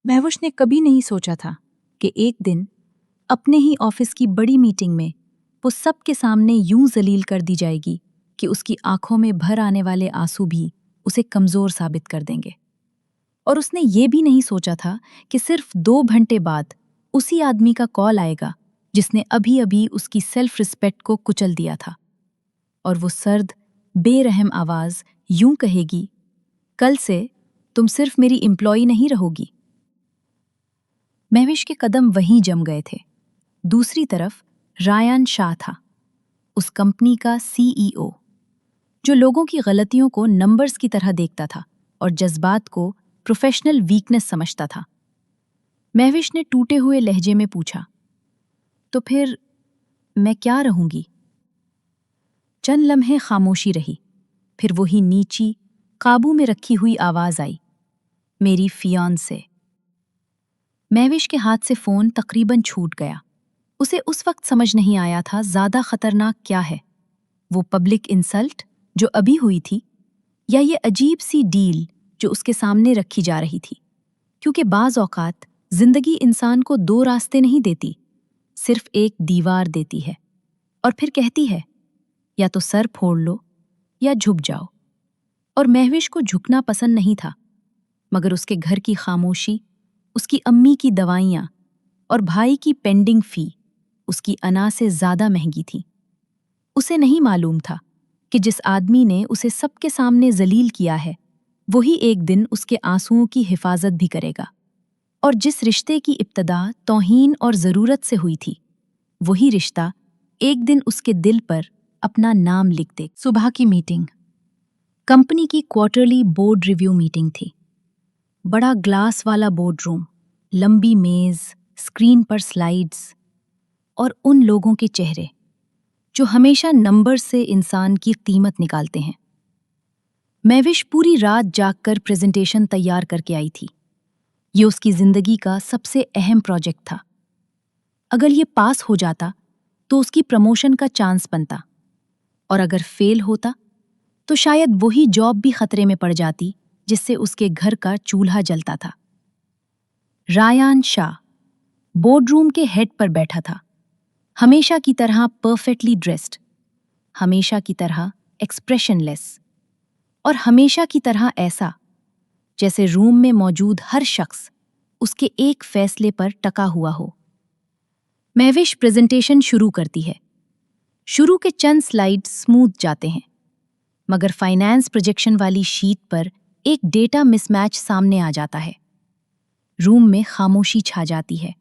महवुश ने कभी नहीं सोचा था कि एक दिन अपने ही ऑफिस की बड़ी मीटिंग में वो सबके सामने यूं जलील कर दी जाएगी कि उसकी आंखों में भर आने वाले आंसू भी उसे कमजोर साबित कर देंगे। और उसने ये भी नहीं सोचा था कि सिर्फ 2 घंटे बाद उसी आदमी का कॉल आएगा जिसने अभी अभी उसकी सेल्फ रिस्पेक्ट को कुचल दिया था। और वो सर्द बेरहम आवाज यूं कहेगी, कल से तुम सिर्फ मेरी एम्प्लॉई नहीं रहोगी। महविश के कदम वहीं जम गए थे। दूसरी तरफ रायान शाह था, उस कंपनी का सीईओ, जो लोगों की गलतियों को नंबर्स की तरह देखता था और जज्बात को प्रोफेशनल वीकनेस समझता था। महविश ने टूटे हुए लहजे में पूछा, तो फिर मैं क्या रहूंगी? चंद लम्हे खामोशी रही, फिर वही नीची काबू में रखी हुई आवाज आई, मेरी फियांसे। महविश के हाथ से फोन तकरीबन छूट गया। उसे उस वक्त समझ नहीं आया था ज्यादा खतरनाक क्या है, वो पब्लिक इंसल्ट जो अभी हुई थी, या ये अजीब सी डील जो उसके सामने रखी जा रही थी। क्योंकि बाज औकात जिंदगी इंसान को 2 रास्ते नहीं देती, सिर्फ एक दीवार देती है और फिर कहती है या तो सर फोड़ लो या झुक जाओ। और महविश को झुकना पसंद नहीं था, मगर उसके घर की खामोशी, उसकी अम्मी की दवाइयां और भाई की पेंडिंग फी उसकी अना से ज्यादा महंगी थी। उसे नहीं मालूम था कि जिस आदमी ने उसे सबके सामने जलील किया है, वही एक दिन उसके आंसुओं की हिफाजत भी करेगा। और जिस रिश्ते की इब्तदा तौहीन और ज़रूरत से हुई थी, वही रिश्ता एक दिन उसके दिल पर अपना नाम लिख दे। सुबह की मीटिंग, कंपनी की क्वार्टरली बोर्ड रिव्यू मीटिंग थी। बड़ा ग्लास वाला बोर्ड रूम, लंबी मेज, स्क्रीन पर स्लाइड्स और उन लोगों के चेहरे जो हमेशा नंबर से इंसान की कीमत निकालते हैं। महविश पूरी रात जागकर प्रेजेंटेशन तैयार करके आई थी। ये उसकी जिंदगी का सबसे अहम प्रोजेक्ट था। अगर ये पास हो जाता तो उसकी प्रमोशन का चांस बनता, और अगर फेल होता तो शायद वही जॉब भी खतरे में पड़ जाती जिससे उसके घर का चूल्हा जलता था। रायान शाह बोर्ड रूम के हेड पर बैठा था, हमेशा की तरह परफेक्टली ड्रेस्ड, हमेशा की तरह एक्सप्रेशनलेस, और हमेशा की तरह ऐसा जैसे रूम में मौजूद हर शख्स उसके एक फैसले पर टका हुआ हो। महविश प्रेजेंटेशन शुरू करती है। शुरू के चंद स्लाइड स्मूथ जाते हैं, मगर फाइनेंस प्रोजेक्शन वाली शीट पर एक डेटा मिसमैच सामने आ जाता है। रूम में खामोशी छा जाती है।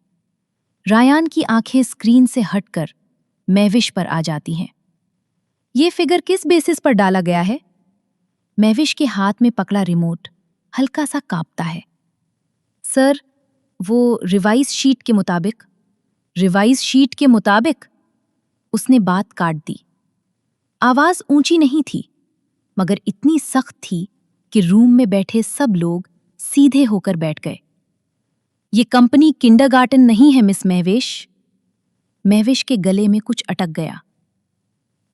रायान की आंखें स्क्रीन से हटकर महविश पर आ जाती हैं। ये फिगर किस बेसिस पर डाला गया है? महविश के हाथ में पकड़ा रिमोट हल्का सा कांपता है। सर, वो रिवाइज शीट के मुताबिक। रिवाइज शीट के मुताबिक? उसने बात काट दी। आवाज ऊंची नहीं थी, मगर इतनी सख्त थी कि रूम में बैठे सब लोग सीधे होकर बैठ गए। ये कंपनी किंडरगार्टन नहीं है मिस महविश। महविश के गले में कुछ अटक गया।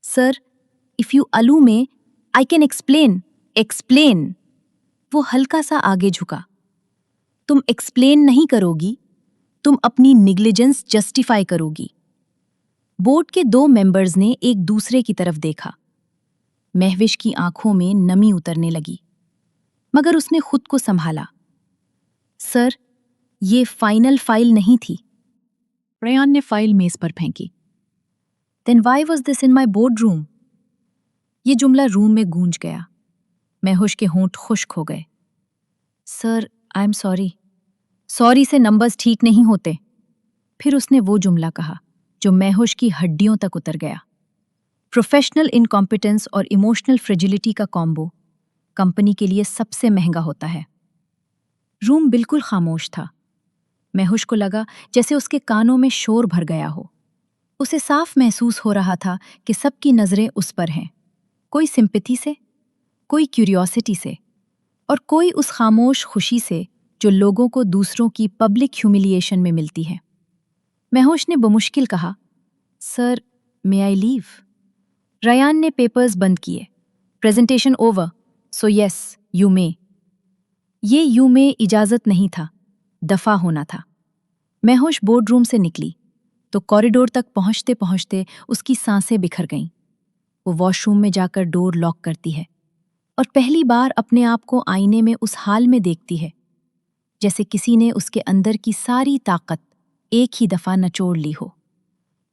सर, इफ यू अलू में आई कैन एक्सप्लेन। वो हल्का सा आगे झुका। तुम एक्सप्लेन नहीं करोगी, तुम अपनी निग्लिजेंस जस्टिफाई करोगी। बोर्ड के 2 मेंबर्स ने एक दूसरे की तरफ देखा। महविश की आंखों में नमी उतरने लगी, मगर उसने खुद को संभाला। सर, ये फाइनल फाइल नहीं थी। रायान ने फाइल मेज पर फेंकी। Then why was this in my board room? ये जुमला रूम में गूंज गया। महविश के होंठ खुश्क हो गए। Sir, I am sorry. Sorry से नंबर्स ठीक नहीं होते। फिर उसने वो जुमला कहा जो महविश की हड्डियों तक उतर गया। प्रोफेशनल इनकॉम्पिटेंस और इमोशनल फ्रेजिलिटी का कॉम्बो कंपनी के लिए सबसे महंगा होता है। रूम बिल्कुल खामोश था। महविश को लगा जैसे उसके कानों में शोर भर गया हो। उसे साफ महसूस हो रहा था कि सबकी नजरें उस पर हैं, कोई सिंपैथी से, कोई क्यूरियोसिटी से, और कोई उस खामोश खुशी से जो लोगों को दूसरों की पब्लिक ह्यूमिलिएशन में मिलती है। महविश ने बमुश्किल कहा, sir, may I leave? Rayan ने पेपर्स बंद किए। Presentation over, so yes, you may. ये यू मे इजाजत नहीं था, दफा होना था। महौश बोर्ड रूम से निकली तो कॉरिडोर तक पहुंचते पहुंचते उसकी सांसें बिखर गईं। वो वॉशरूम में जाकर डोर लॉक करती है और पहली बार अपने आप को आईने में उस हाल में देखती है जैसे किसी ने उसके अंदर की सारी ताकत एक ही दफा नचोड़ ली हो।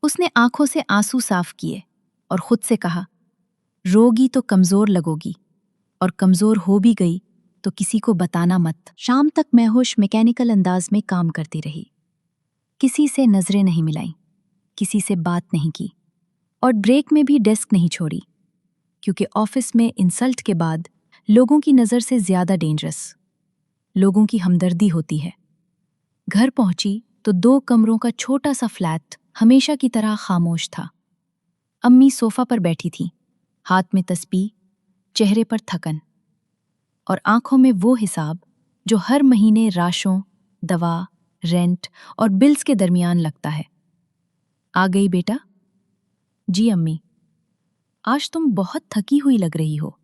उसने आंखों से आंसू साफ किए और खुद से कहा, रोगी तो कमजोर लगोगी, और कमजोर हो भी गई तो किसी को बताना मत। शाम तक महौश मैकेनिकल अंदाज में काम करती रही। किसी से नजरें नहीं मिलाईं, किसी से बात नहीं की और ब्रेक में भी डेस्क नहीं छोड़ी, क्योंकि ऑफिस में इंसल्ट के बाद लोगों की नज़र से ज्यादा डेंजरस लोगों की हमदर्दी होती है। घर पहुंची तो 2 कमरों का छोटा सा फ्लैट हमेशा की तरह खामोश था। अम्मी सोफा पर बैठी थीं, हाथ में तस्बीह, चेहरे पर थकन और आंखों में वो हिसाब जो हर महीने राशों, दवा, रेंट और बिल्स के दरमियान लगता है। आ गई बेटा? जी अम्मी। आज तुम बहुत थकी हुई लग रही हो।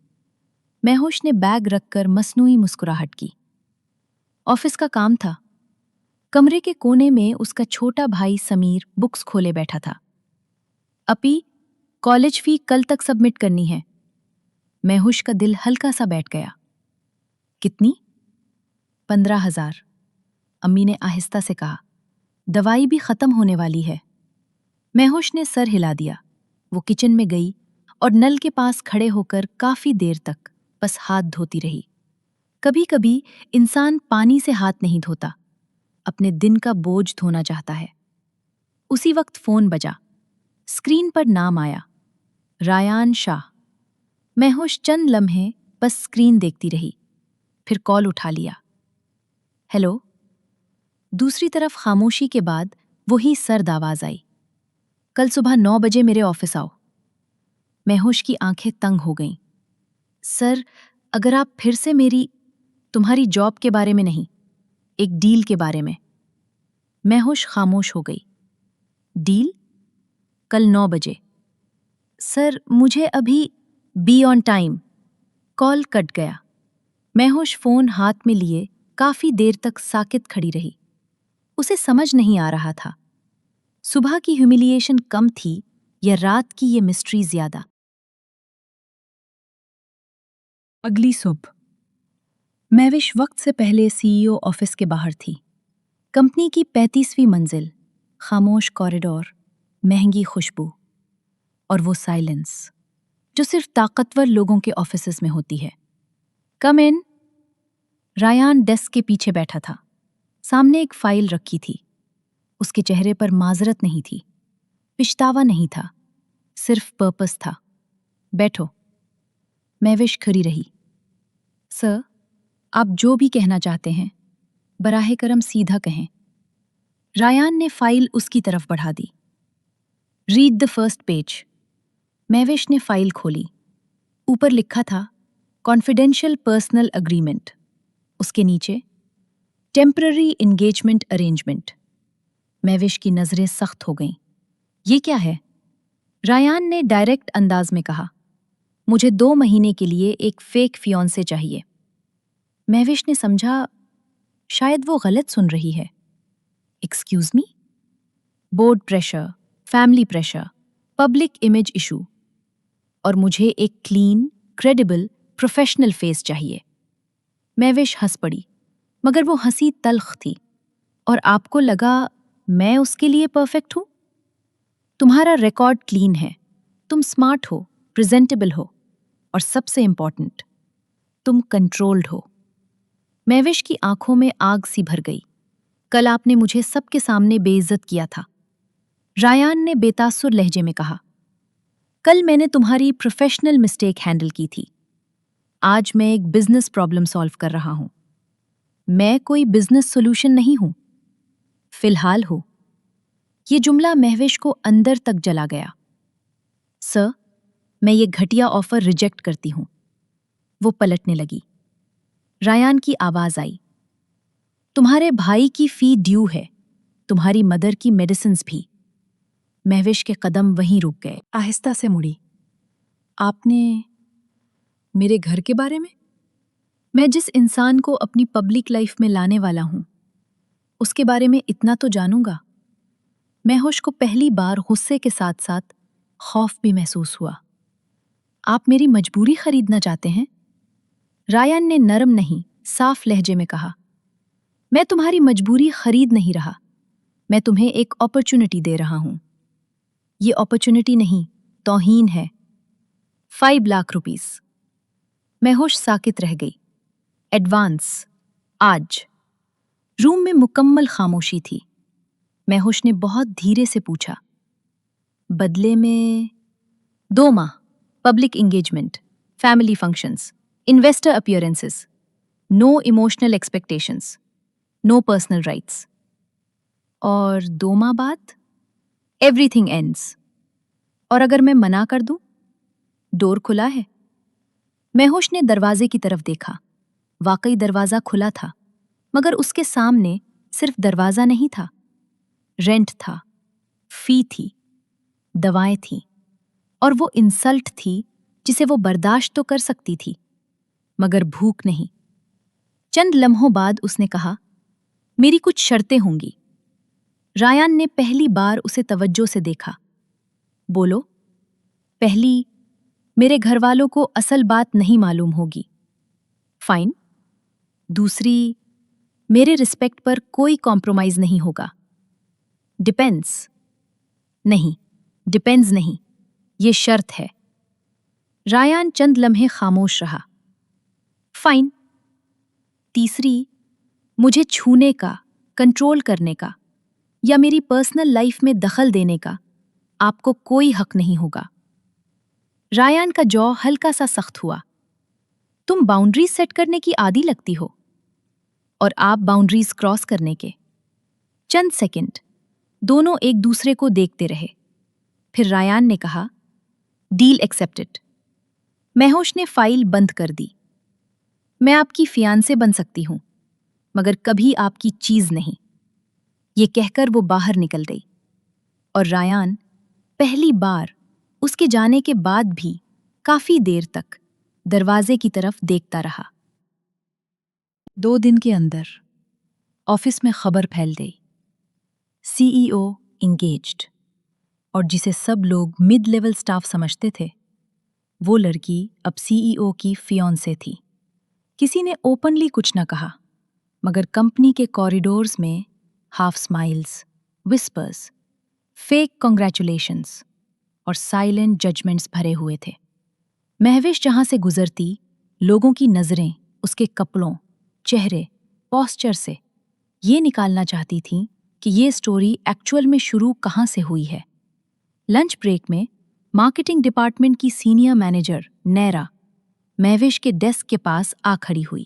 महौश ने बैग रखकर मसनूई मुस्कुराहट की। ऑफिस का काम था। कमरे के कोने में उसका छोटा भाई समीर बुक्स खोले बैठा था। अपी, कॉलेज फी कल तक सबमिट करनी है। महौश का दिल हल्का सा बैठ गया। कितनी? 15,000। अम्मी ने आहिस्ता से कहा। दवाई भी खत्म होने वाली है। महौश ने सर हिला दिया। वो किचन में गई और नल के पास खड़े होकर काफी देर तक बस हाथ धोती रही। कभी कभी इंसान पानी से हाथ नहीं धोता, अपने दिन का बोझ धोना चाहता है। उसी वक्त फोन बजा। स्क्रीन पर नाम आया, रायान शाह। महौश चंद लम्हे बस स्क्रीन देखती रही, फिर कॉल उठा लिया। हेलो। दूसरी तरफ खामोशी के बाद वही सर्द आवाज आई, कल सुबह 9 बजे मेरे ऑफिस आओ। महौश की आंखें तंग हो गईं। सर, अगर आप फिर से तुम्हारी जॉब के बारे में नहीं, एक डील के बारे में। महौश खामोश हो गई। डील? कल 9 बजे। सर, मुझे अभी be on time. Call cut गया। महौश फोन हाथ में लिए काफी देर तक साकित खड़ी रही। उसे समझ नहीं आ रहा था, सुबह की ह्यूमिलिएशन कम थी या रात की ये मिस्ट्री ज्यादा। अगली सुबह महविश वक्त से पहले सीईओ ऑफिस के बाहर थी। कंपनी की 35वीं मंजिल, खामोश कॉरिडोर, महंगी खुशबू और वो साइलेंस जो सिर्फ ताकतवर लोगों के ऑफिसेस में होती है। कम इन। रायान डेस्क के पीछे बैठा था। सामने एक फाइल रखी थी। उसके चेहरे पर माजरत नहीं थी, पिछतावा नहीं था, सिर्फ पर्पस था। बैठो। महविश खड़ी रही। सर, आप जो भी कहना चाहते हैं बराहे करम सीधा कहें। रायान ने फाइल उसकी तरफ बढ़ा दी। Read the first page. Mahvish ने फाइल खोली। ऊपर लिखा था, कॉन्फिडेंशियल पर्सनल अग्रीमेंट। उसके नीचे, टेम्पररी एंगेजमेंट अरेंजमेंट। महविश की नजरें सख्त हो गईं। ये क्या है? रायान ने डायरेक्ट अंदाज में कहा, मुझे 2 महीने के लिए एक फेक फियांसे चाहिए। महविश ने समझा शायद वो गलत सुन रही है। Excuse me? Board pressure, family pressure, public image issue, और मुझे एक क्लीन, क्रेडिबल, प्रोफेशनल फेस चाहिए। महविश हंस पड़ी, मगर वो हंसी तल्ख थी। और आपको लगा मैं उसके लिए परफेक्ट हूं? तुम्हारा रिकॉर्ड क्लीन है, तुम स्मार्ट हो, प्रेजेंटेबल हो, और सबसे इंपॉर्टेंट, तुम कंट्रोल्ड हो। महविश की आंखों में आग सी भर गई। कल आपने मुझे सबके सामने बेइज्जत किया था। रायान ने बेतासुर लहजे में कहा, कल मैंने तुम्हारी प्रोफेशनल मिस्टेक हैंडल की थी। आज मैं एक बिजनेस प्रॉब्लम सॉल्व कर रहा हूं। मैं कोई बिजनेस सॉल्यूशन नहीं हूं, फिलहाल हो। ये जुमला महविश को अंदर तक जला गया। सर, मैं ये घटिया ऑफर रिजेक्ट करती हूं। वो पलटने लगी। रायान की आवाज आई, तुम्हारे भाई की फी ड्यू है, तुम्हारी मदर की मेडिसिन्स भी। महविश के कदम वहीं रुक गए। आहिस्ता से मुड़ी। आपने मेरे घर के बारे में? मैं जिस इंसान को अपनी पब्लिक लाइफ में लाने वाला हूं, اس کے بارے میں اتنا تو جانوں گا۔ مہوش کو پہلی بار غصے کے ساتھ ساتھ خوف بھی محسوس ہوا۔ آپ میری مجبوری خریدنا چاہتے ہیں؟ رایان نے نرم نہیں صاف لہجے میں کہا، میں تمہاری مجبوری خرید نہیں رہا، میں تمہیں ایک اپرچونٹی دے رہا ہوں۔ یہ اپرچونٹی نہیں، توہین ہے۔ 5 لاکھ روپیز۔ مہوش ساکت رہ گئی۔ ایڈوانس آج۔ روم میں مکمل خاموشی تھی۔ مہوش نے بہت دھیرے سے پوچھا، بدلے میں 2 ماہ public engagement, family functions, investor appearances, no emotional expectations, no personal rights. اور 2 ماہ بعد ایوری تھنگ اینڈز۔ اور اگر میں منع کر دوں؟ ڈور کھلا ہے۔ مہوش نے دروازے کی طرف دیکھا۔ واقعی دروازہ کھلا تھا، مگر اس کے سامنے صرف دروازہ نہیں تھا، رینٹ تھا، فی تھی، دوائیں تھیں، اور وہ انسلٹ تھی جسے وہ برداشت تو کر سکتی تھی، مگر بھوک نہیں۔ چند لمحوں بعد اس نے کہا، میری کچھ شرطیں ہوں گی۔ رایان نے پہلی بار اسے توجہ سے دیکھا۔ بولو۔ پہلی، میرے گھر والوں کو اصل بات نہیں معلوم ہوگی۔ فائن۔ دوسری، میرے رسپیکٹ پر کوئی کمپرومائز نہیں ہوگا۔ ڈیپینڈز۔ نہیں، ڈیپینڈز نہیں، یہ شرط ہے۔ رایان چند لمحے خاموش رہا۔ فائن۔ تیسری، مجھے چھونے کا، کنٹرول کرنے کا یا میری پرسنل لائف میں دخل دینے کا آپ کو کوئی حق نہیں ہوگا۔ رایان کا جو ہلکا سا سخت ہوا۔ تم باؤنڈریز سیٹ کرنے کی عادی لگتی ہو، اور آپ باؤنڈریز کراس کرنے کے۔ چند سیکنڈ دونوں ایک دوسرے کو دیکھتے رہے، پھر رایان نے کہا، ڈیل ایکسپٹڈ۔ مہوش نے فائل بند کر دی۔ میں آپ کی فیانسے بن سکتی ہوں، مگر کبھی آپ کی چیز نہیں۔ یہ کہہ کر وہ باہر نکل گئی، اور رایان پہلی بار اس کے جانے کے بعد بھی کافی دیر تک دروازے کی طرف دیکھتا رہا۔ 2 دن کے اندر آفس میں خبر پھیل گئی، سی ای او انگیجڈ، اور جسے سب لوگ مڈ لیول سٹاف سمجھتے تھے، وہ لڑکی اب سی ای او کی فیانسے تھی۔ کسی نے اوپنلی کچھ نہ کہا، مگر کمپنی کے کوریڈورز میں half smiles, whispers, fake congratulations اور سائلنٹ ججمنٹس بھرے ہوئے تھے۔ مہوش جہاں سے گزرتی، لوگوں کی نظریں اس کے کپڑوں، چہرے، پوسچر سے یہ نکالنا چاہتی تھیں کہ یہ سٹوری ایکچوئل میں شروع کہاں سے ہوئی ہے۔ لنچ بریک میں مارکیٹنگ ڈپارٹمنٹ کی سینئر مینیجر نیرا مہوش کے ڈیسک کے پاس آ کھڑی ہوئی۔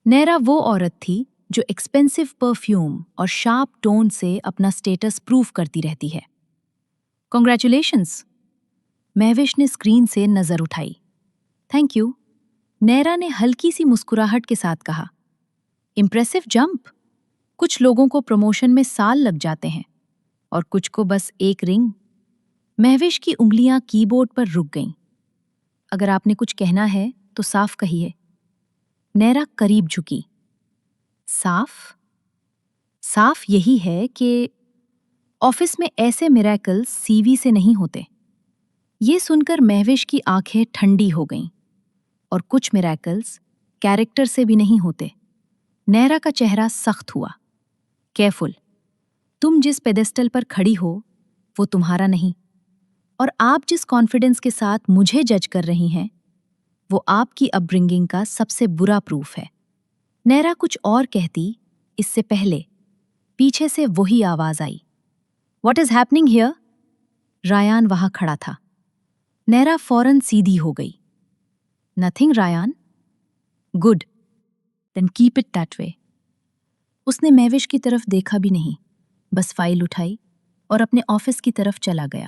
نیرا وہ عورت تھی جو ایکسپینسو پرفیوم اور شارپ ٹون سے اپنا سٹیٹس پروف کرتی رہتی ہے۔ کنگریچولیشنز۔ مہوش نے اسکرین سے نظر اٹھائی۔ تھینک یو، نیرا نے ہلکی سی مسکراہٹ کے ساتھ کہا۔ Impressive jump. کچھ لوگوں کو پروموشن میں سال لگ جاتے ہیں، اور کچھ کو بس ایک رنگ۔ مہوش کی انگلیاں کی بورڈ پر رک گئیں۔ اگر آپ نے کچھ کہنا ہے تو صاف کہیے۔ نیرا قریب جھکی۔ صاف؟ صاف یہی ہے کہ آفس میں ایسے میریکل سی وی سے نہیں ہوتے۔ یہ سن کر مہوش کی آنکھیں ٹھنڈی ہو گئیں۔ اور کچھ میریکلز کیریکٹر سے بھی نہیں ہوتے۔ نیرا کا چہرہ سخت ہوا۔ کیرفل، تم جس پیڈسٹل پر کھڑی ہو وہ تمہارا نہیں، اور آپ جس کانفیڈنس کے ساتھ مجھے جج کر رہی ہیں وہ آپ کی اپ برنگنگ کا سب سے برا پروف ہے۔ نیرا کچھ اور کہتی، اس سے پہلے پیچھے سے وہی آواز آئی، what is happening here? Rayan وہاں کھڑا تھا۔ نیرا فوراً سیدھی ہو گئی۔ Nothing Rayan. Good, then keep it that way. اس نے مہوش کی طرف دیکھا بھی نہیں، بس فائل اٹھائی اور اپنے آفس کی طرف چلا گیا۔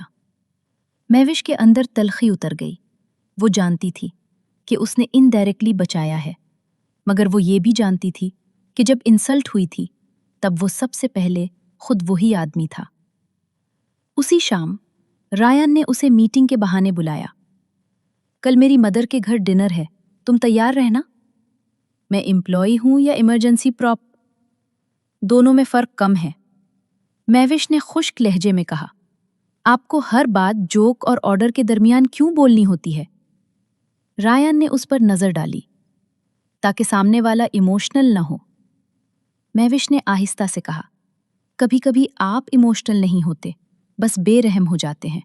مہوش کے اندر تلخی اتر گئی۔ وہ جانتی تھی کہ اس نے انڈائریکٹلی بچایا ہے، مگر وہ یہ بھی جانتی تھی کہ جب انسلٹ ہوئی تھی تب وہ سب سے پہلے خود وہی آدمی تھا۔ اسی شام رایان نے اسے میٹنگ کے بہانے بلایا۔ کل میری مدر کے گھر ڈنر ہے، تم تیار رہنا۔ میں امپلائی ہوں یا ایمرجنسی پراپ؟ دونوں میں فرق کم ہے۔ مہوش نے خشک لہجے میں کہا، آپ کو ہر بات جوک اور آرڈر کے درمیان کیوں بولنی ہوتی ہے؟ رایان نے اس پر نظر ڈالی تاکہ سامنے والا ایموشنل نہ ہو۔ مہوش نے آہستہ سے کہا، کبھی کبھی آپ ایموشنل نہیں ہوتے، بس بے رحم ہو جاتے ہیں۔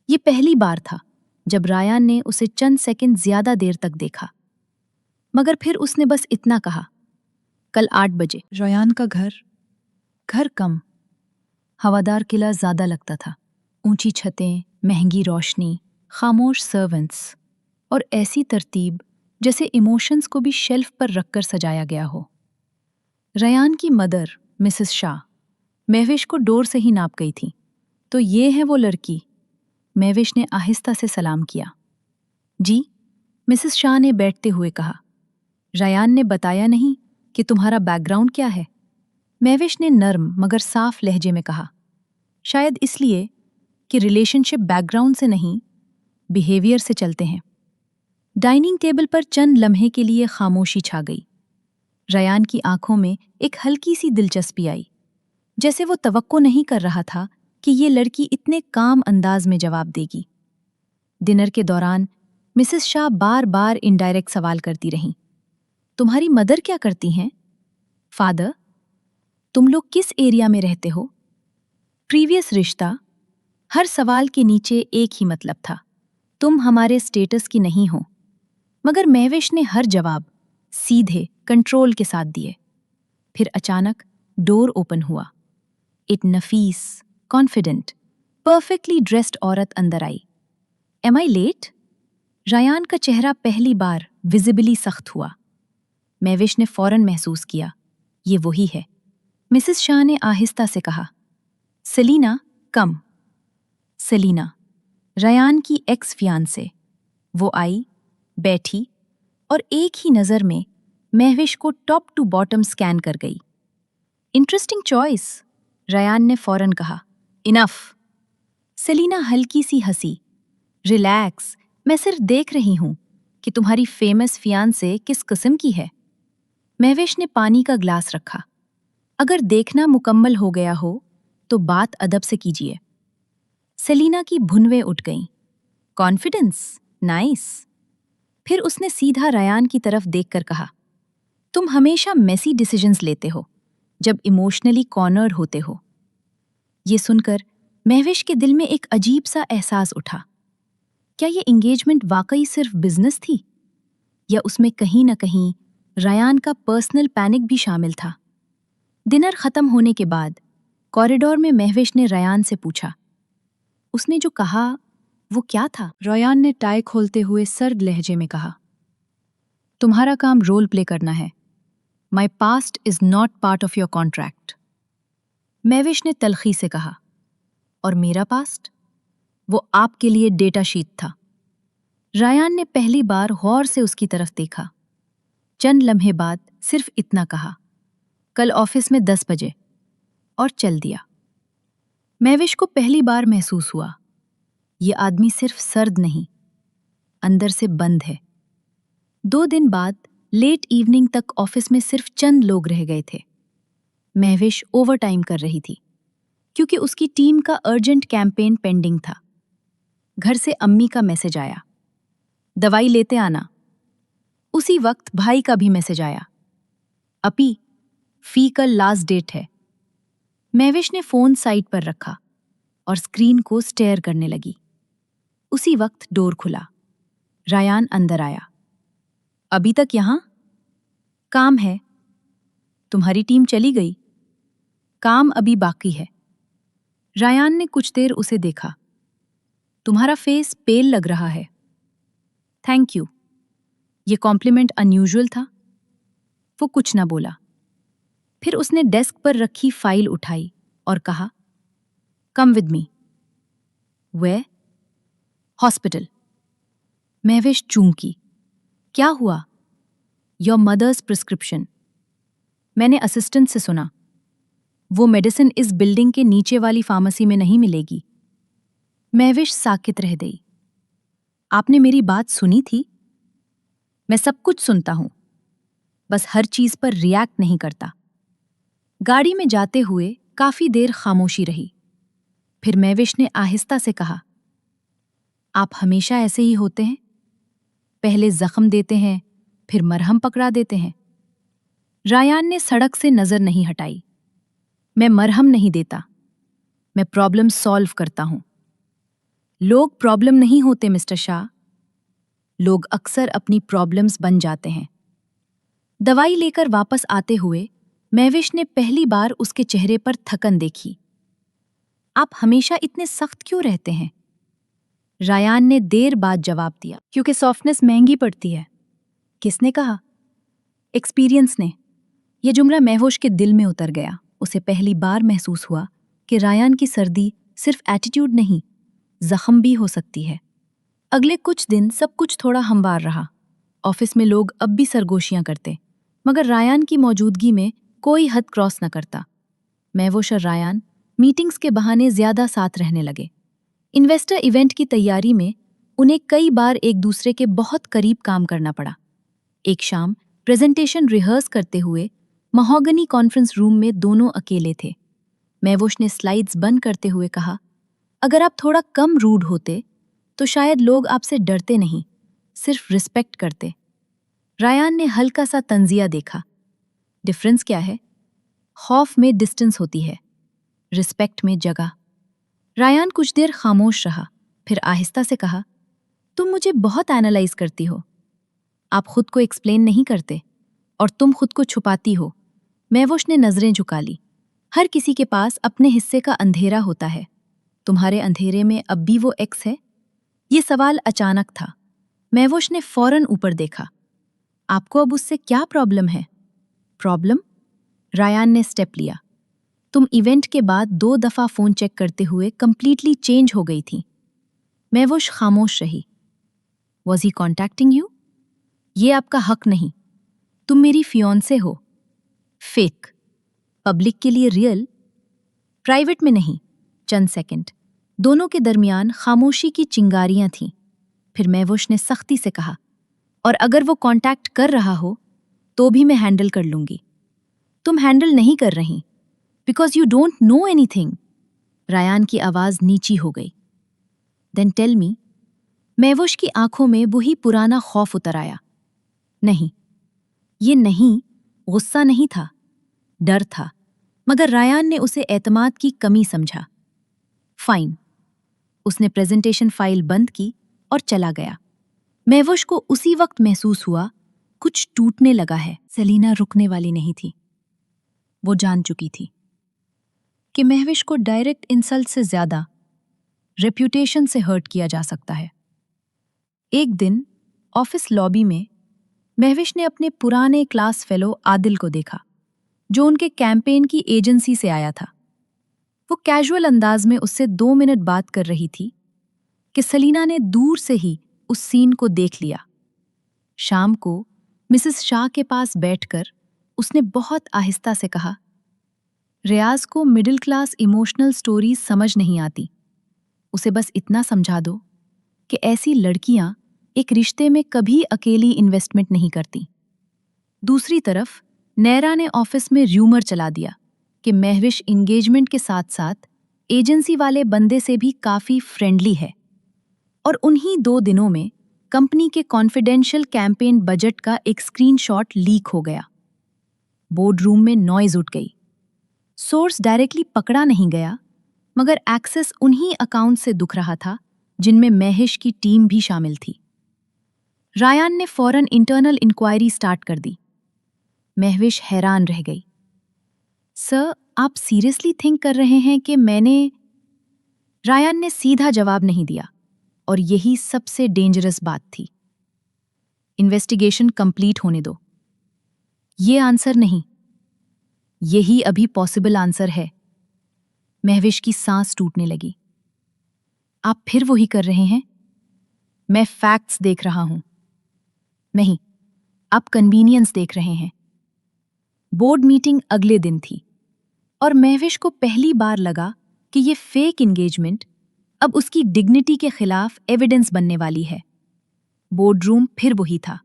یہ پہلی بار تھا جب رایان نے اسے چند سیکنڈ زیادہ دیر تک دیکھا، مگر پھر اس نے بس اتنا کہا، کل 8 بجے۔ ریان کا گھر کم، ہوادار قلعہ زیادہ لگتا تھا، اونچی چھتیں، مہنگی روشنی، خاموش سرونٹس اور ایسی ترتیب جیسے ایموشنز کو بھی شیلف پر رکھ کر سجایا گیا ہو۔ ریان کی مدر مسز شاہ مہوش کو ڈور سے ہی ناپ گئی تھی۔ تو یہ ہے وہ لڑکی؟ مہوش نے آہستہ سے سلام کیا۔ جی، مسز شاہ نے بیٹھتے ہوئے کہا۔ ریان نے بتایا نہیں کہ تمہارا بیک گراؤنڈ کیا ہے؟ مہوش نے نرم مگر صاف لہجے میں کہا، شاید اس لیے کہ ریلیشن شپ بیک گراؤنڈ سے نہیں، بیہیویئر سے چلتے ہیں۔ ڈائننگ ٹیبل پر چند لمحے کے لیے خاموشی چھا گئی۔ ریان کی آنکھوں میں ایک ہلکی سی دلچسپی آئی، جیسے وہ توقع نہیں کر رہا تھا کہ یہ لڑکی اتنے کام انداز میں جواب دے گی۔ ڈنر کے دوران مسز شاہ بار بار انڈائریکٹ سوال کرتی رہیں، تمہاری مدر کیا کرتی ہیں؟ فادر؟ تم لوگ کس ایریا میں رہتے ہو؟ پریویس رشتہ؟ ہر سوال کے نیچے ایک ہی مطلب تھا، تم ہمارے اسٹیٹس کی نہیں ہو۔ مگر مہوش نے ہر جواب سیدھے کنٹرول کے ساتھ دیے۔ پھر اچانک ڈور اوپن ہوا۔ ایک نفیس، کانفیڈنٹ، پرفیکٹلی ڈریسڈ عورت اندر آئی۔ Am I late? ریان کا چہرہ پہلی بار ویزیبلی سخت ہوا۔ مہوش نے فوراً محسوس کیا، یہ وہی ہے۔ مسز شاہ نے آہستہ سے کہا، سیلینا کم۔ سیلینا، ریان کی ایکس فیانسے۔ وہ آئی، بیٹھی اور ایک ہی نظر میں مہوش کو ٹاپ ٹو باٹم سکین کر گئی۔ انٹرسٹنگ چوائس، ریان نے فوراً کہا۔ انف۔ سیلینا ہلکی سی ہنسی۔ ریلیکس، میں صرف دیکھ رہی ہوں کہ تمہاری فیمس فیانسے کس قسم کی ہے۔ مہوش نے پانی کا گلاس رکھا۔ اگر دیکھنا مکمل ہو گیا ہو تو بات ادب سے کیجیے۔ سیلینا کی بھنویں اٹھ گئیں۔ Confidence, nice. پھر اس نے سیدھا ریان کی طرف دیکھ کر کہا، تم ہمیشہ میسی ڈیسیجنز لیتے ہو جب ایموشنلی کارنرڈ ہوتے ہو۔ یہ سن کر مہوش کے دل میں ایک عجیب سا احساس اٹھا۔ کیا یہ انگیجمنٹ واقعی صرف بزنس تھی؟ یا اس میں کہیں نہ کہیں ریان کا پرسنل پینک بھی شامل تھا؟ ڈنر ختم ہونے کے بعد کوریڈور میں مہوش نے ریان سے پوچھا، اس نے جو کہا وہ کیا تھا؟ ریان نے ٹائی کھولتے ہوئے سرد لہجے میں کہا، تمہارا کام رول پلے کرنا ہے۔ My past is not part of your contract. Mahvish نے تلخی سے کہا، اور میرا پاسٹ؟ وہ آپ کے لیے ڈیٹا شیٹ تھا۔ ریان نے پہلی بار غور سے اس کی طرف دیکھا۔ چند لمحے بعد صرف اتنا کہا، کل آفس میں 10 بجے، اور چل دیا۔ مہوش کو پہلی بار محسوس ہوا، یہ آدمی صرف سرد نہیں، اندر سے بند ہے۔ 2 دن بعد لیٹ ایوننگ تک آفس میں صرف چند لوگ رہ گئے تھے۔ مہوش اوور ٹائم کر رہی تھی کیونکہ اس کی ٹیم کا ارجنٹ کیمپین پینڈنگ تھا۔ گھر سے امی کا میسج آیا، دوائی لیتے آنا۔ اسی وقت بھائی کا بھی میسج آیا، اپی فی کل لاسٹ ڈیٹ ہے۔ مہوش نے فون سائٹ پر رکھا اور اسکرین کو سٹیئر کرنے لگی۔ اسی وقت ڈور کھلا۔ ریان اندر آیا۔ ابھی تک یہاں؟ کام ہے۔ تمہاری ٹیم چلی گئی؟ کام ابھی باقی ہے۔ ریان نے کچھ دیر اسے دیکھا۔ تمہارا فیس پیل لگ رہا ہے۔ Thank you. یہ کمپلیمنٹ انیوژل تھا؟ وہ کچھ نہ بولا۔ پھر اس نے ڈیسک پر رکھی فائل اٹھائی اور کہا، come with me. Way? Hospital. Mahvish چونکی۔ کیا ہوا؟ Your mother's prescription. میں نے اسسٹنٹ سے سنا، وہ میڈیسن اس بلڈنگ کے نیچے والی فارمیسی میں نہیں ملے گی۔ مہوش ساکت رہ گئی۔ آپ نے میری بات سنی تھی؟ میں سب کچھ سنتا ہوں، بس ہر چیز پر ریاکٹ نہیں کرتا۔ गाड़ी में जाते हुए काफी देर खामोशी रही। फिर महविश ने आहिस्ता से कहा, आप हमेशा ऐसे ही होते हैं? पहले जख्म देते हैं, फिर मरहम पकड़ा देते हैं। रायान ने सड़क से नजर नहीं हटाई। मैं मरहम नहीं देता, मैं प्रॉब्लम सॉल्व करता हूं। लोग प्रॉब्लम नहीं होते मिस्टर शाह, लोग अक्सर अपनी प्रॉब्लम्स बन जाते हैं। दवाई लेकर वापस आते हुए महविश ने पहली बार उसके चेहरे पर थकन देखी। आप हमेशा इतने सख्त क्यों रहते हैं? रायान ने देर बाद जवाब दिया, क्योंकि सॉफ्टनेस महंगी पड़ती है। किसने कहा? एक्सपीरियंस ने। यह जुमला महविश के दिल में उतर गया। उसे पहली बार महसूस हुआ कि रायान की सर्दी सिर्फ एटीट्यूड नहीं, जख्म भी हो सकती है। अगले कुछ दिन सब कुछ थोड़ा हमवार रहा। ऑफिस में लोग अब भी सरगोशियां करते, मगर रायान की मौजूदगी में कोई हद क्रॉस न करता। महविश और रायान मीटिंग्स के बहाने ज्यादा साथ रहने लगे। इन्वेस्टर इवेंट की तैयारी में उन्हें कई बार एक दूसरे के बहुत करीब काम करना पड़ा। एक शाम प्रेजेंटेशन रिहर्स करते हुए महोगनी कॉन्फ्रेंस रूम में दोनों अकेले थे। महविश ने स्लाइड्स बंद करते हुए कहा, अगर आप थोड़ा कम रूड होते तो शायद लोग आपसे डरते नहीं, सिर्फ रिस्पेक्ट करते। रायान ने हल्का सा तंजिया देखा। डिफरेंस क्या है? खौफ में डिस्टेंस होती है, रिस्पेक्ट में जगह। रायान कुछ देर खामोश रहा, फिर आहिस्ता से कहा, तुम मुझे बहुत एनालाइज करती हो। आप खुद को एक्सप्लेन नहीं करते और तुम खुद को छुपाती हो। महविश ने नजरें झुका ली। हर किसी के पास अपने हिस्से का अंधेरा होता है। तुम्हारे अंधेरे में अब भी वो एक्स है? ये सवाल अचानक था। महविश ने फौरन ऊपर देखा। आपको अब उससे क्या प्रॉब्लम है? प्रॉब्लम? रायान ने स्टेप लिया। तुम इवेंट के बाद 2 दफा फोन चेक करते हुए कंप्लीटली चेंज हो गई थी। महविश खामोश रही। Was he contacting you? ये आपका हक नहीं। तुम मेरी फियोंसे हो। फेक। पब्लिक के लिए रियल, प्राइवेट में नहीं। चंद सेकंड दोनों के दरमियान खामोशी की चिंगारियां थीं। फिर महविश ने सख्ती से कहा, और अगर वो कांटेक्ट कर रहा हो तो भी मैं हैंडल कर लूंगी। तुम हैंडल नहीं कर रही, because you don't know anything. Rayan की आवाज नीची हो गई। Then tell me. महविश की आंखों में वही पुराना खौफ उतर आया। नहीं, ये नहीं, गुस्सा नहीं था, डर था, मगर रायान ने उसे एतमाद की कमी समझा। फाइन। उसने प्रेजेंटेशन फाइल बंद की और चला गया। महविश को उसी वक्त महसूस हुआ कुछ टूटने लगा है। सेलिना रुकने वाली नहीं थी। वो जान चुकी थी कि महविश को डायरेक्ट इंसल्ट से ज्यादा रेप्यूटेशन से हर्ट किया जा सकता है। एक दिन ऑफिस लॉबी में महविश ने अपने पुराने क्लास फेलो आदिल को देखा, जो उनके कैंपेन की एजेंसी से आया था। वो कैजुअल अंदाज में उससे 2 मिनट बात कर रही थी कि सलीना ने दूर से ही उस सीन को देख लिया। शाम को मिसेस शाह के पास बैठकर उसने बहुत आहिस्ता से कहा, रियाज को मिडिल क्लास इमोशनल स्टोरीज समझ नहीं आती। उसे बस इतना समझा दो कि ऐसी लड़कियां एक रिश्ते में कभी अकेली इन्वेस्टमेंट नहीं करती। दूसरी तरफ नैरा ने ऑफिस में र्यूमर चला दिया कि महविश इंगेजमेंट के साथ साथ एजेंसी वाले बंदे से भी काफी फ्रेंडली है। और उन्हीं 2 दिनों में कंपनी के कॉन्फिडेंशियल कैंपेन बजट का एक स्क्रीनशॉट लीक हो गया। बोर्ड रूम में नॉइज उठ गई। सोर्स डायरेक्टली पकड़ा नहीं गया, मगर एक्सेस उन्हीं अकाउंट से दुख रहा था जिनमें महविश की टीम भी शामिल थी। रायान ने फौरन इंटरनल इंक्वायरी स्टार्ट कर दी। महविश हैरान रह गई। सर, आप सीरियसली थिंक कर रहे हैं कि मैंने? रायान ने सीधा जवाब नहीं दिया, और यही सबसे डेंजरस बात थी। इन्वेस्टिगेशन कंप्लीट होने दो। ये आंसर नहीं, यही अभी पॉसिबल आंसर है। महविश की सांस टूटने लगी। आप फिर वही कर रहे हैं? मैं फैक्ट्स देख रहा हूं। नहीं, आप कन्वीनियंस देख रहे हैं। बोर्ड मीटिंग अगले दिन थी, और महविश को पहली बार लगा कि ये फेक एंगेजमेंट अब उसकी डिग्निटी के खिलाफ एविडेंस बनने वाली है। बोर्ड रूम फिर वही था,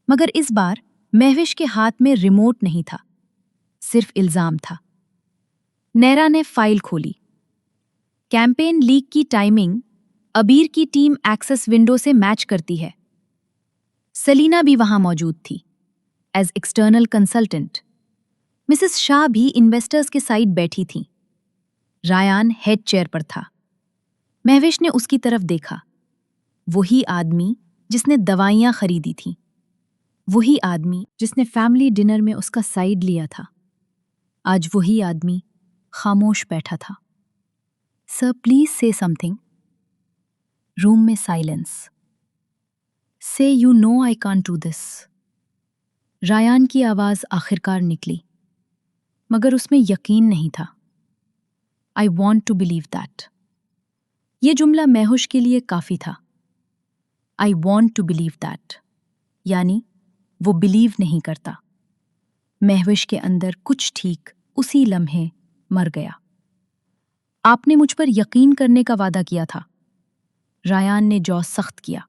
मगर इस बार महविश के हाथ में रिमोट नहीं था, सिर्फ इल्जाम था। नेरा ने फाइल खोली। कैंपेन लीक की टाइमिंग अबीर की टीम एक्सेस विंडो से मैच करती है। सलीना भी वहां मौजूद थी as external consultant. Mrs Shah भी इन्वेस्टर्स के साइड बैठी थीं। रायान हेड चेयर पर था। महविश ने उसकी तरफ देखा। वही आदमी जिसने दवाइयां खरीदी थीं, वही आदमी जिसने फैमिली डिनर में उसका साइड लिया था, आज वही आदमी खामोश बैठा था। Sir please say something. Room में silence. Say you know I can't do this. Rayan की आवाज आखिरकार निकली, मगर उसमें यकीन नहीं था। I want to believe that. ये जुमला महविश के लिए काफी था। I want to believe that, यानी वो बिलीव नहीं करता। महविश के अंदर कुछ ठीक उसी लम्हे मर गया। आपने मुझ पर यकीन करने का वादा किया था। रायान ने जौ सख्त किया।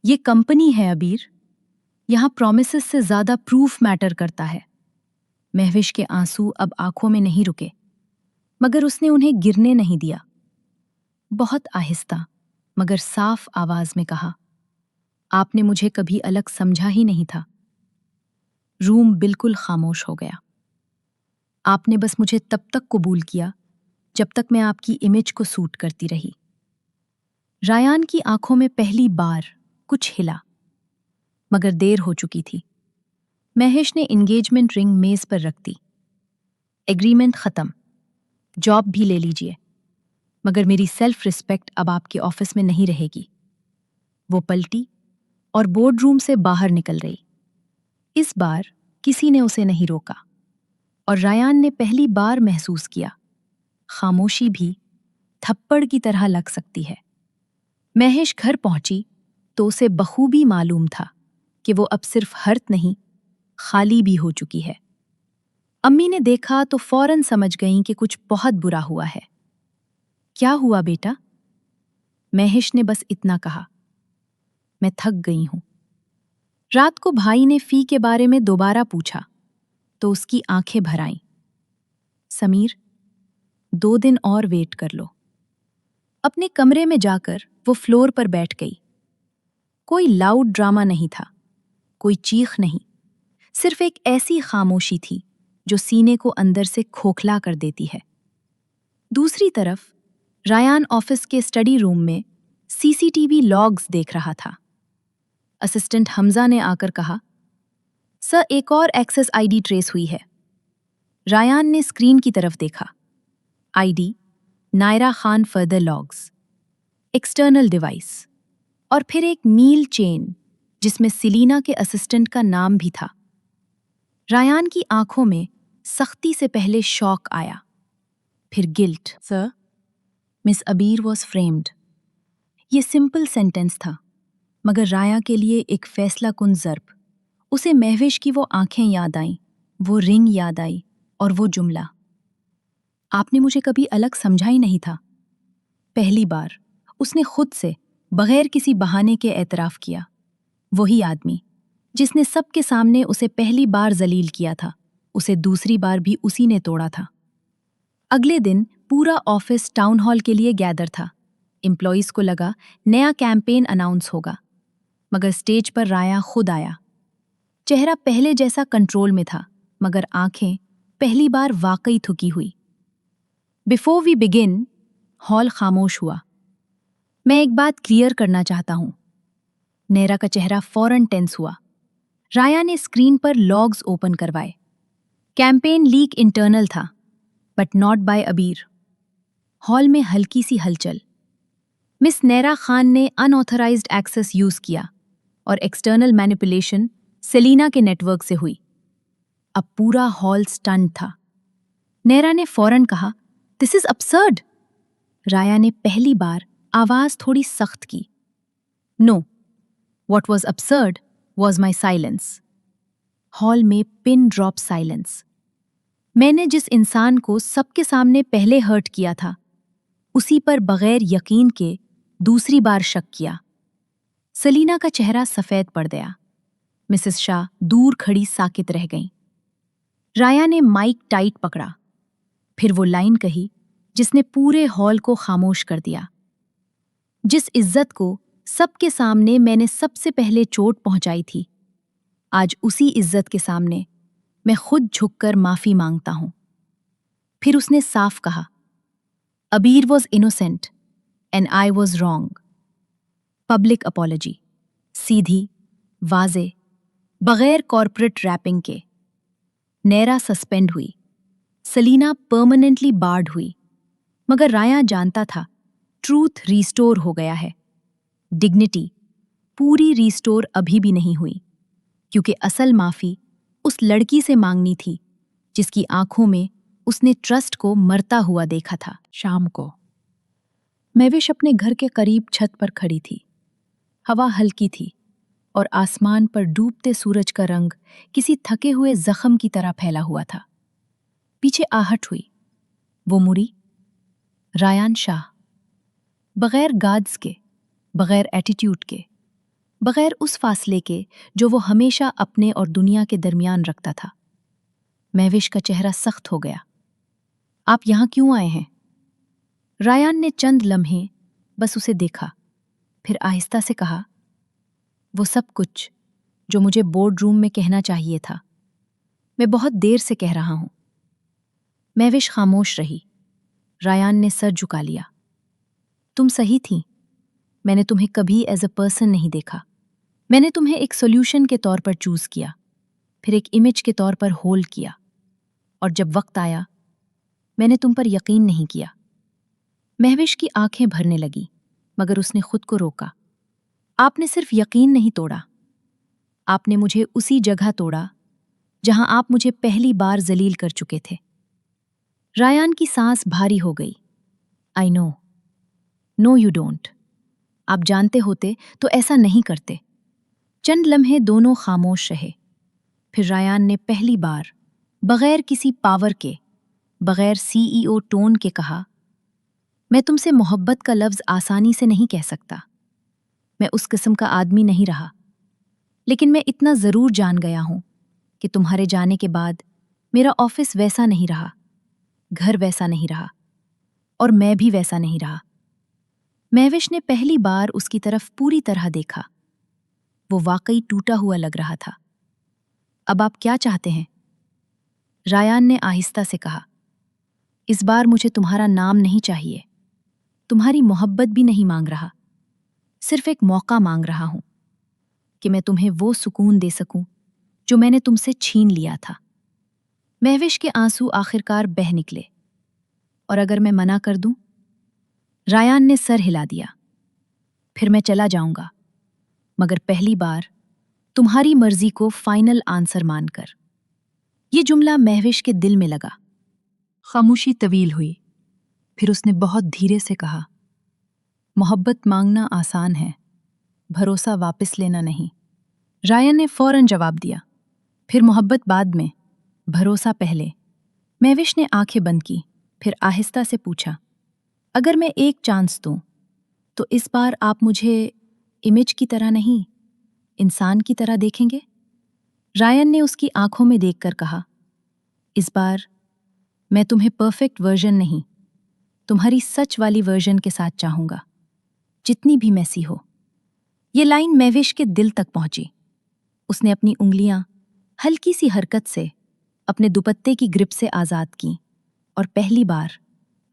ये कंपनी है अबीर, यहां प्रोमिसेस से ज्यादा प्रूफ मैटर करता है। महविश के आंसू अब आंखों में नहीं रुके, मगर उसने उन्हें गिरने नहीं दिया। बहुत आहिस्ता मगर साफ आवाज में कहा, आपने मुझे कभी अलग समझा ही नहीं था। रूम बिल्कुल खामोश हो गया। आपने बस मुझे तब तक कबूल किया जब तक मैं आपकी इमेज को सूट करती रही। रायान की आंखों में पहली बार कुछ हिला, मगर देर हो चुकी थी। महविश ने एंगेजमेंट रिंग मेज पर रख दी। एग्रीमेंट खत्म, जॉब भी ले लीजिए, मगर मेरी सेल्फ रिस्पेक्ट अब आपके ऑफिस में नहीं रहेगी। वो पलटी और बोर्ड रूम से बाहर निकल रही। इस बार किसी ने उसे नहीं रोका, और रायान ने पहली बार महसूस किया, खामोशी भी थप्पड़ की तरह लग सकती है। महविश घर पहुंची तो उसे बखूबी मालूम था कि वो अब सिर्फ हर्ट नहीं, खाली भी हो चुकी है। अम्मी ने देखा तो फौरन समझ गईं कि कुछ बहुत बुरा हुआ है। क्या हुआ बेटा? महविश ने बस इतना कहा, मैं थक गई हूं। रात को भाई ने फी के बारे में दोबारा पूछा तो उसकी आंखें भर आईं। समीर, 2 दिन और वेट कर लो। अपने कमरे में जाकर वो फ्लोर पर बैठ गई। कोई लाउड ड्रामा नहीं था, कोई चीख नहीं, सिर्फ एक ऐसी खामोशी थी जो सीने को अंदर से खोखला कर देती है। दूसरी तरफ रायान ऑफिस के स्टडी रूम में सीसीटीवी लॉग्स देख रहा था। असिस्टेंट हमजा ने आकर कहा, सर एक और एक्सेस आईडी ट्रेस हुई है। रायान ने स्क्रीन की तरफ देखा। ID Naira Khan further logs, external device, और फिर एक मील चेन जिसमें सलीना के असिस्टेंट का नाम भी था। रायान की आंखों में सख्ती से पहले शॉक आया, फिर गिल्ट। सर, मिस अबीर वॉज फ्रेम्ड। ये सिंपल सेंटेंस था, मगर राया के लिए एक फैसला कुन ज़र्ब। उसे महविश की वो आंखें याद आईं, वो रिंग याद आई, और वो जुमला, आपने मुझे कभी अलग समझा ही नहीं था। पहली बार उसने खुद से बगैर किसी बहाने के एतराफ किया। वही आदमी जिसने सबके सामने उसे पहली बार जलील किया था, उसे दूसरी बार भी उसी ने तोड़ा था। अगले दिन पूरा ऑफिस टाउन हॉल के लिए गैदर था। एम्प्लॉइज को लगा नया कैंपेन अनाउंस होगा, मगर स्टेज पर राया खुद आया। चेहरा पहले जैसा कंट्रोल में था, मगर आंखें पहली बार वाकई थुकी हुई। बिफोर वी बिगिन, हॉल खामोश हुआ। मैं एक बात क्लियर करना चाहता हूं। नेरा का चेहरा फौरन टेंस हुआ। राया ने स्क्रीन पर लॉग्स ओपन करवाए। कैंपेन लीक इंटरनल था, बट नॉट बाय अबीर। हॉल में हल्की सी हलचल। मिस नेरा खान ने अनऑथराइज्ड एक्सेस यूज किया और एक्सटर्नल मैनिपुलेशन सलीना के नेटवर्क से हुई। अब पूरा हॉल स्टन्ड था। नेरा ने फौरन कहा, दिस इज absurd। राया ने पहली बार आवाज थोड़ी सख्त की। No, what was absurd was my silence। Hall में पिन ड्रॉप साइलेंस। मैंने जिस इंसान को सबके सामने पहले हर्ट किया था, उसी पर बगैर यकीन के दूसरी बार शक किया। सलीना का चेहरा सफेद पड़ गया। मिसेस शाह दूर खड़ी साकित रह गईं। राया ने माइक टाइट पकड़ा, फिर वो लाइन कही जिसने पूरे हॉल को खामोश कर दिया। जिस इज्जत को सबके सामने मैंने सबसे पहले चोट पहुंचाई थी, आज उसी इज्जत के सामने मैं खुद झुककर माफी मांगता हूं। फिर उसने साफ कहा, Abeer was innocent and I was wrong. Public apology, सीधी, वाजे, बगैर कॉर्पोरेट रैपिंग के। नैरा सस्पेंड हुई, सलीना परमानेंटली बार्ड हुई, मगर राया जानता था ट्रूथ रीस्टोर हो गया है। डिग्निटी पूरी रीस्टोर अभी भी नहीं हुई, क्योंकि असल माफी उस लड़की से मांगनी थी जिसकी आंखों में उसने ट्रस्ट को मरता हुआ देखा था। शाम को महविश अपने घर के करीब छत पर खड़ी थी। हवा हल्की थी और आसमान पर डूबते सूरज का रंग किसी थके हुए जख्म की तरह फैला हुआ था। पीछे आहट हुई। वो मुड़ी। रायान शाह, बगैर गार्ड्स के, बगैर एटीट्यूड के, बगैर उस फासले के जो वो हमेशा अपने और दुनिया के दरमियान रखता था। महविश का चेहरा सख्त हो गया। आप यहां क्यों आए हैं? रायान ने चंद लम्हे बस उसे देखा, फिर आहिस्ता से कहा, वो सब कुछ जो मुझे बोर्ड रूम में कहना चाहिए था, मैं बहुत देर से कह रहा हूं। महविश खामोश रही। रायान ने सर झुका लिया। तुम सही थी, मैंने तुम्हें कभी एज अ पर्सन नहीं देखा। मैंने तुम्हें एक सॉल्यूशन के तौर पर चूज किया, फिर एक इमेज के तौर पर होल्ड किया, और जब वक्त आया मैंने तुम पर यकीन नहीं किया। महविश की आंखें भरने लगी, मगर उसने खुद को रोका। आपने सिर्फ यकीन नहीं तोड़ा, आपने मुझे उसी जगह तोड़ा जहां आप मुझे पहली बार जलील कर चुके थे। रायान की सांस भारी हो गई। I know, no you don't. आप जानते होते तो ऐसा नहीं करते। चंद लम्हे दोनों खामोश रहे। फिर रायान ने पहली बार बगैर किसी पावर के, बगैर सीईओ टोन के कहा, मैं तुमसे मोहब्बत का लफ्ज आसानी से नहीं कह सकता। मैं उस किस्म का आदमी नहीं रहा, लेकिन मैं इतना जरूर जान गया हूं कि तुम्हारे जाने के बाद मेरा ऑफिस वैसा नहीं रहा, घर वैसा नहीं रहा, और मैं भी वैसा नहीं रहा। महविश ने पहली बार उसकी तरफ पूरी तरह देखा। वो वाकई टूटा हुआ लग रहा था। अब आप क्या चाहते हैं? रायान ने आहिस्ता से कहा, इस बार मुझे तुम्हारा नाम नहीं चाहिए, तुम्हारी मोहब्बत भी नहीं मांग रहा, सिर्फ एक मौका मांग रहा हूं कि मैं तुम्हें वो सुकून दे सकूं जो मैंने तुमसे छीन लिया था। महविश के आंसू आखिरकार बह निकले। और अगर मैं मना कर दूं? रायान ने सर हिला दिया। फिर मैं चला जाऊंगा, मगर पहली बार तुम्हारी मर्जी को फाइनल आंसर मानकर। ये जुमला महविश के दिल में लगा। खामोशी तवील हुई। फिर उसने बहुत धीरे से कहा, मोहब्बत मांगना आसान है, भरोसा वापस लेना नहीं। रायन ने फौरन जवाब दिया, फिर मोहब्बत बाद में, भरोसा पहले। महविश ने आंखें बंद की, फिर आहिस्ता से पूछा, अगर मैं एक चांस दूं, तो इस बार आप मुझे इमेज की तरह नहीं, इंसान की तरह देखेंगे? रायन ने उसकी आंखों में देखकर कहा, इस बार मैं तुम्हें परफेक्ट वर्जन नहीं, तुम्हारी सच वाली वर्जन के साथ चाहूंगा, जितनी भी मैसी हो। ये लाइन महविश के दिल तक पहुंची। उसने अपनी उंगलियां हल्की सी हरकत से अपने दुपट्टे की ग्रिप से आजाद की और पहली बार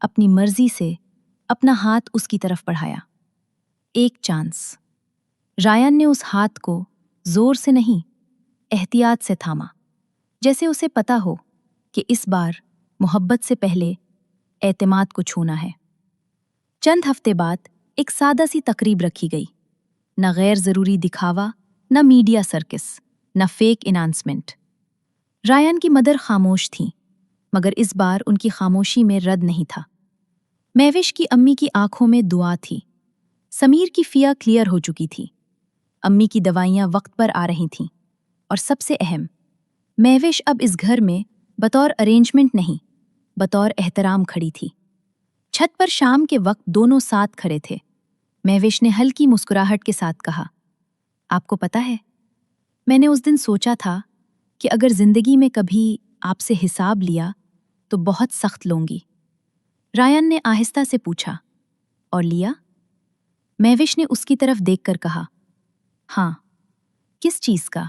अपनी मर्जी से अपना हाथ उसकी तरफ बढ़ाया। एक चांस। रायन ने उस हाथ को जोर से नहीं, एहतियात से थामा, जैसे उसे पता हो कि इस बार मोहब्बत से पहले एतमाद को छूना है। चंद हफ्ते बाद एक सादा सी तकरीब रखी गई। न गैर जरूरी दिखावा, न मीडिया सर्किस, न फेक इनाउंसमेंट। रायन की मदर खामोश थी, मगर इस बार उनकी खामोशी में रद नहीं था। महविश की अम्मी की आंखों में दुआ थी। समीर की फिया क्लियर हो चुकी थी। अम्मी की दवाइयां वक्त पर आ रही थीं। और सबसे अहम, महविश अब इस घर में बतौर अरेंजमेंट नहीं, बतौर एहतराम खड़ी थी। छत पर शाम के वक्त दोनों साथ खड़े थे। महविश ने हल्की मुस्कुराहट के साथ कहा, आपको पता है, मैंने उस दिन सोचा था कि अगर जिंदगी में कभी آپ سے حساب لیا تو بہت سخت لوں گی۔ رایان نے آہستہ سے پوچھا، اور لیا؟ مہوش نے اس کی طرف دیکھ کر کہا، ہاں۔ کس چیز کا؟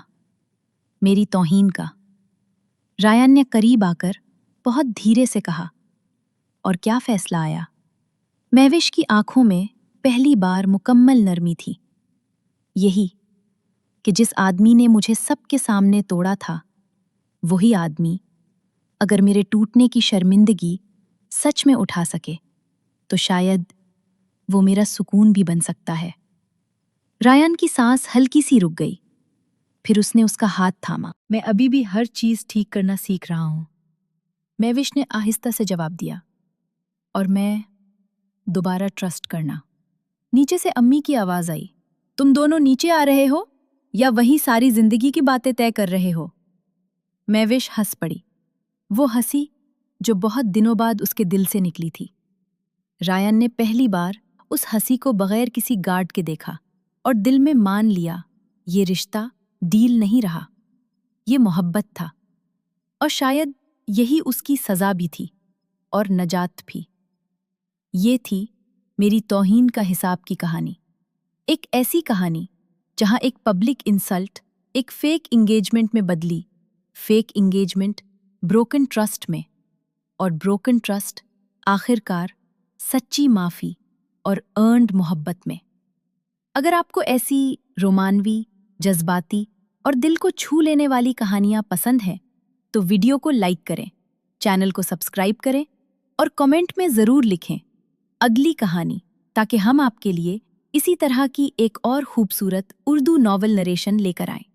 میری توہین کا۔ رایان نے قریب آ کر بہت دھیرے سے کہا، اور کیا فیصلہ آیا؟ مہوش کی آنکھوں میں پہلی بار مکمل نرمی تھی۔ یہی کہ جس آدمی نے مجھے سب کے سامنے توڑا تھا، وہی آدمی اگر میرے ٹوٹنے کی شرمندگی سچ میں اٹھا سکے تو شاید وہ میرا سکون بھی بن سکتا ہے۔ رایان کی سانس ہلکی سی رک گئی، پھر اس نے اس کا ہاتھ تھاما۔ میں ابھی بھی ہر چیز ٹھیک کرنا سیکھ رہا ہوں۔ مہوش نے آہستہ سے جواب دیا، اور میں دوبارہ ٹرسٹ کرنا۔ نیچے سے امی کی آواز آئی، تم دونوں نیچے آ رہے ہو یا وہیں ساری زندگی کی باتیں طے کر رہے ہو؟ مہوش ہنس پڑی، وہ ہنسی جو بہت دنوں بعد اس کے دل سے نکلی تھی۔ رایان نے پہلی بار اس ہنسی کو بغیر کسی گارڈ کے دیکھا اور دل میں مان لیا، یہ رشتہ ڈیل نہیں رہا، یہ محبت تھا، اور شاید یہی اس کی سزا بھی تھی اور نجات بھی۔ یہ تھی میری توہین کا حساب کی کہانی، ایک ایسی کہانی جہاں ایک پبلک انسلٹ ایک فیک انگیجمنٹ میں بدلی، فیک انگیجمنٹ بروکن ٹرسٹ میں، اور بروکن ٹرسٹ آخر کار سچی معافی اور ارنڈ محبت میں۔ اگر آپ کو ایسی رومانوی، جذباتی اور دل کو چھو لینے والی کہانیاں پسند ہیں تو ویڈیو کو لائک کریں، چینل کو سبسکرائب کریں اور کمنٹ میں ضرور لکھیں اگلی کہانی، تاکہ ہم آپ کے لیے اسی طرح کی ایک اور خوبصورت اردو ناول نریشن لے کر آئیں۔